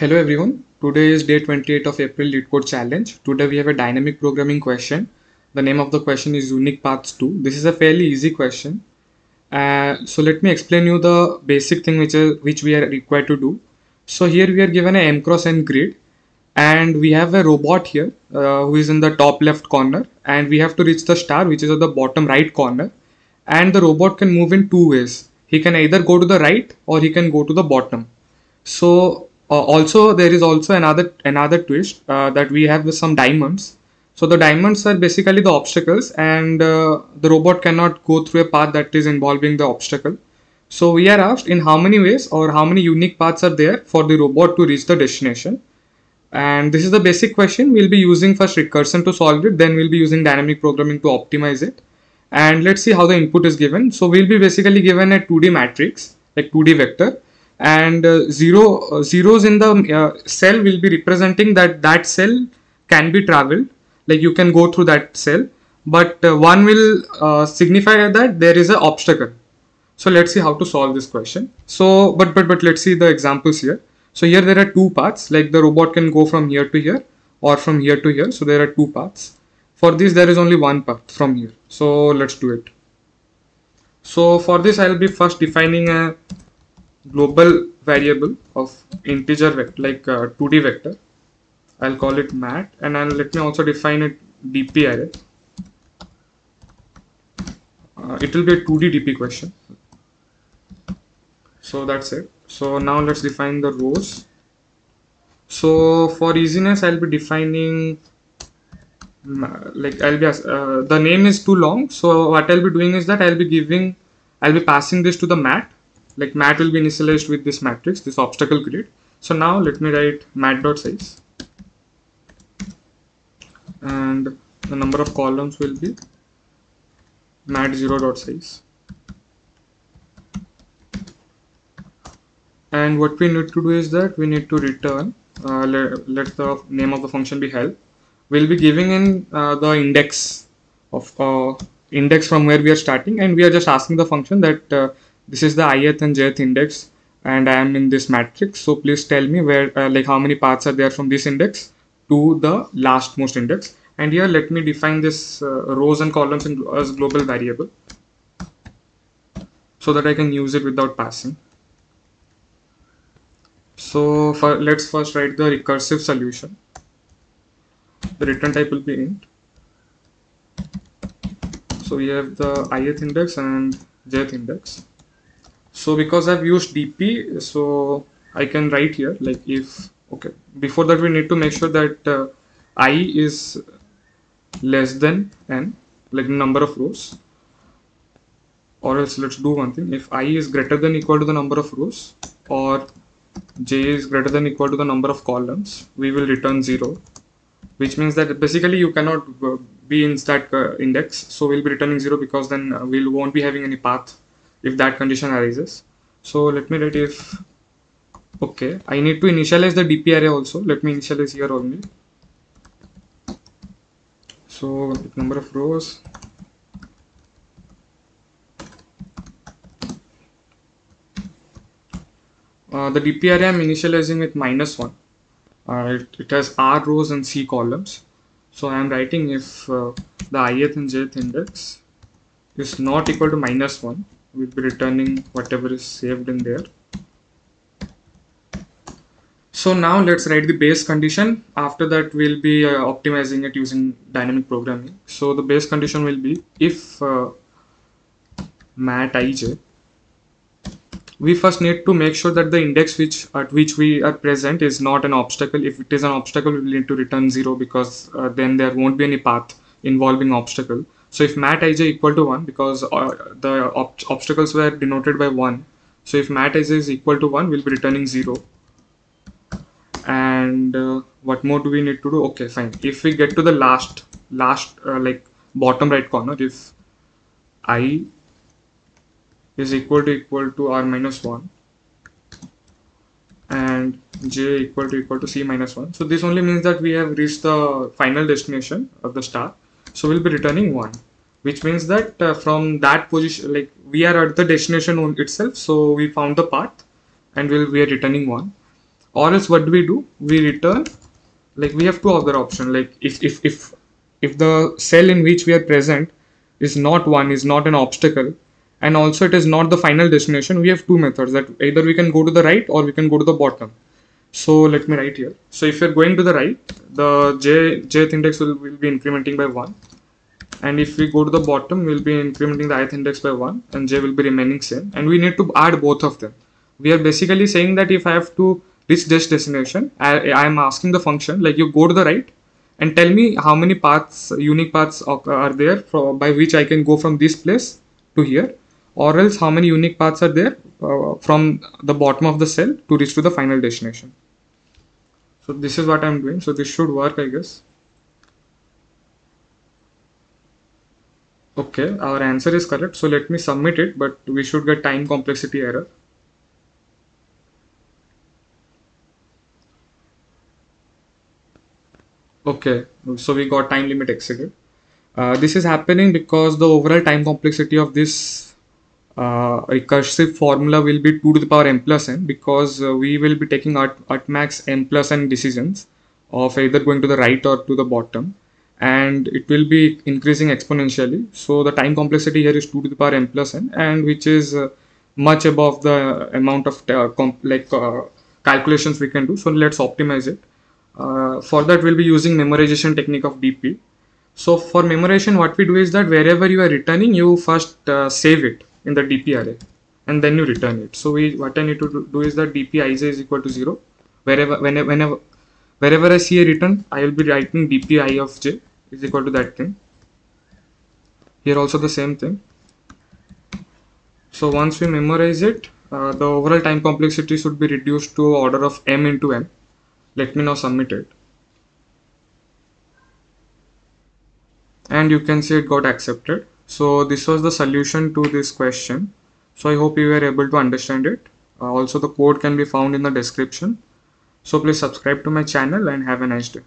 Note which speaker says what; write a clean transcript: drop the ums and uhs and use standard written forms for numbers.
Speaker 1: Hello everyone. Today is day 28 of April LeetCode Challenge. Today we have a dynamic programming question. The name of the question is Unique Paths 2. This is a fairly easy question. So let me explain you the basic thing which we are required to do. So here we are given a m cross n grid, and we have a robot here who is in the top left corner, and we have to reach the star which is at the bottom right corner, and the robot can move in two ways. He can either go to the right or he can go to the bottom. So also there is also another twist that we have with some diamonds. So the diamonds are basically the obstacles, and the robot cannot go through a path that is involving the obstacle. So we are asked in how many ways or how many unique paths are there for the robot to reach the destination. And this is the basic question. We'll be using first recursion to solve it, then we'll be using dynamic programming to optimize it. And let's see how the input is given. So we'll be basically given a 2D matrix, like 2D vector, and zeros in the cell will be representing that cell can be traveled, like you can go through that cell, but one will signify that there is an obstacle. So let's see how to solve this question. So but let's see the examples here. So here there are two paths, like the robot can go from here to here or from here to here. So there are two paths. For this there is only one path from here. So let's do it. So for this I'll be first defining a global variable of integer vector, like 2D vector. I'll call it mat, and let me also define it dp array. It will be a 2D dp question. So that's it. So now let's define the rows. So for easiness I'll be defining the name is too long, so what I'll be doing is that I'll be passing this to the mat. Like mat will be initialized with this matrix, this obstacle grid. So now let me write mat.size, and the number of columns will be mat0.size. And what we need to do is that we need to return, let the name of the function be help. We'll be giving in the index from where we are starting, and we are just asking the function that this is the ith and jth index, and I am in this matrix. So please tell me where, like how many paths are there from this index to the last most index. And here let me define this rows and columns as global variable, so that I can use it without passing. So let's first write the recursive solution. The return type will be int. So we have the ith index and jth index. So because I've used dp, so I can write here like if, okay, before that we need to make sure that I is less than n, like number of rows, or else let's do one thing. If I is greater than equal to the number of rows, or j is greater than equal to the number of columns, we will return 0, which means that basically you cannot be in that index. So we'll be returning 0 because then we won't be having any path if that condition arises. So let me write if, okay, I need to initialize the dp array also. Let me initialize here only. So number of rows, the dp array I'm initializing with -1. It has r rows and c columns. So I am writing if the ith and jth index is not equal to -1, we'll be returning whatever is saved in there. So now let's write the base condition. After that we'll be optimizing it using dynamic programming. So the base condition will be if mat ij, we first need to make sure that the index at which we are present is not an obstacle. If it is an obstacle, we will need to return 0 because then there won't be any path involving obstacle. So if mat ij equal to 1, because the obstacles were denoted by 1, so if mat ij is equal to 1, we'll be returning 0. And what more do we need to do? Okay, fine. If we get to the last like bottom right corner, if I is equal to r minus 1 and j equal to c minus 1. So this only means that we have reached the final destination of the star. So we'll be returning 1, which means that from that position, like we are at the destination itself. So we found the path and we are returning 1. or else what do? We return, like we have two other options, like if the cell in which we are present is not an obstacle, and also it is not the final destination, we have two methods, that either we can go to the right or we can go to the bottom. So let me write here. So if you're going to the right, the jth index will be incrementing by 1, and if we go to the bottom, we'll be incrementing the ith index by 1, and j will be remaining same, and we need to add both of them. We are basically saying that if I have to reach this destination, I am asking the function, like, you go to the right and tell me how many paths, unique paths are there by which I can go from this place to here, or else how many unique paths are there from the bottom of the cell to reach to the final destination. So this is what I'm doing. So this should work, I guess. Okay, our answer is correct. So let me submit it, but we should get time complexity error. Okay, so we got time limit exceeded. This is happening because the overall time complexity of this recursive formula will be 2 to the power m plus n, because we will be taking at max m plus n decisions of either going to the right or to the bottom, and it will be increasing exponentially. So the time complexity here is 2 to the power m plus n, and which is much above the amount of calculations we can do. So let's optimize it. For that, we'll be using memorization technique of DP. So for memorization, what we do is that wherever you are returning, you first save it in the DP array, and then you return it. So what I need to do is that DP ij is equal to 0. Wherever I see a return, I will be writing DP I of j is equal to that thing. Here also the same thing. So once we memorize it, the overall time complexity should be reduced to order of m into m. Let me now submit it. And you can see it got accepted. So this was the solution to this question. So I hope you were able to understand it. Also the code can be found in the description. So please subscribe to my channel and have a nice day.